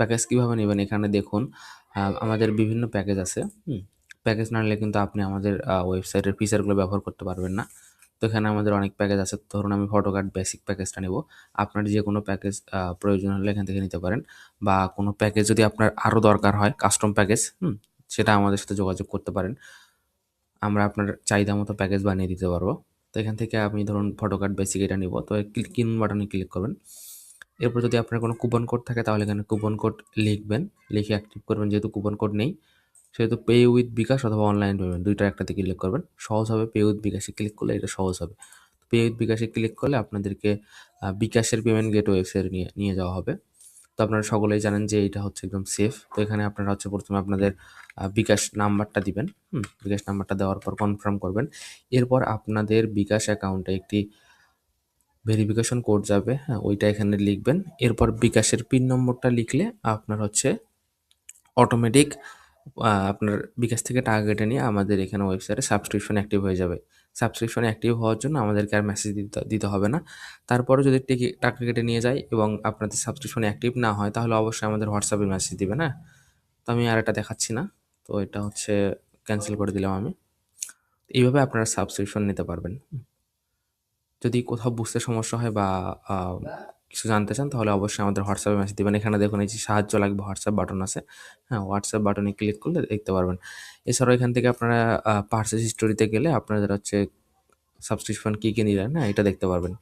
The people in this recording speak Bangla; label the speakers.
Speaker 1: প্যাকেজ কীভাবে নেবেন এখানে দেখুন আমাদের বিভিন্ন প্যাকেজ আছে। প্যাকেজ না নিলে কিন্তু আপনি আমাদের ওয়েবসাইটের ফিচারগুলো ব্যবহার করতে পারবেন না। তো এখানে আমাদের অনেক প্যাকেজ আছে। ধরুন আমি ফটোকার্ড বেসিক প্যাকেজটা নেব। আপনার যে কোনো প্যাকেজ প্রয়োজন হলে এখান থেকে নিতে পারেন, বা কোনো প্যাকেজ যদি আপনার আরও দরকার হয় কাস্টম প্যাকেজ, সেটা আমাদের সাথে যোগাযোগ করতে পারেন। আমরা আপনার চাহিদা মতো প্যাকেজ বানিয়ে দিতে পারবো। তো এখান থেকে আমি ধরুন ফটোকার্ড বেসিক এটা নিব, তো কিনুন বাটনে ক্লিক করবেন। এরপর যদি আপনার কোনো কুপন কোড থাকে তাহলে এখানে কুপন কোড লিখবেন, লিখে অ্যাক্টিভ করবেন। যেহেতু কুপন কোড নেই সেহেতু পে উইথ বিকাশ অথবা অনলাইন পেমেন্ট ২টার একটাতে ক্লিক করবেন। সহজ হবে, পে উইথ বিকাশে ক্লিক করলে এটা সহজ হবে। পে উইথ বিকাশে ক্লিক করলে আপনাদেরকে বিকাশের পেমেন্ট গেটওয়ে ওয়েবসাইটে নিয়ে যাওয়া হবে। তো আপনারা সকলেই জানেন যে এটা হচ্ছে একদম সেফ। তো এখানে আপনারা হচ্ছে প্রথমে আপনাদের বিকাশ নাম্বারটা দিবেন। বিকাশ নাম্বারটা দেওয়ার পর কনফার্ম করবেন। এরপর আপনাদের বিকাশ অ্যাকাউন্টে একটি ভেরিফিকেশন কোড যাবে, ওইটা এখানে লিখবেন। এরপর বিকাশের পিন নম্বরটা লিখলে আপনার হচ্ছে অটোমেটিক আপনার বিকাশ থেকে টাকা কেটে নিয়ে আমাদের এখানে ওয়েবসাইটে সাবস্ক্রিপশন অ্যাক্টিভ হয়ে যাবে। সাবস্ক্রিপশন অ্যাক্টিভ হওয়ার জন্য আমাদেরকে আর মেসেজ দিতে হবে না। তারপরেও যদি টাকা কেটে নিয়ে যায় এবং আপনাদের সাবস্ক্রিপশন অ্যাক্টিভ না হয় তাহলে অবশ্যই আমাদের হোয়াটসঅ্যাপে মেসেজ দিবেন, হ্যাঁ? তো আমি আর এটা দেখাচ্ছি না। তো এটা হচ্ছে ক্যানসেল করে দিলাম আমি। এইভাবে আপনারা সাবস্ক্রিপশন নিতে পারবেন। যদি কোথাও বুঝতে সমস্যা হয় বা আ কিছু জানতে চান তাহলে অবশ্যই আমাদের হোয়াটসঅ্যাপে মেসেজ দিবেন। এখানে দেখুন এই যে সাহায্য লাগবে হোয়াটসঅ্যাপ বাটন আছে। হ্যাঁ, হোয়াটসঅ্যাপ বাটনে ক্লিক করলে দেখতে পারবেন। এছাড়াও এখান থেকে আপনারা পারচেজ হিস্টোরিতে গেলে আপনাদের হচ্ছে সাবস্ক্রিপশন কী নিলেন, হ্যাঁ, এটা দেখতে পারবেন।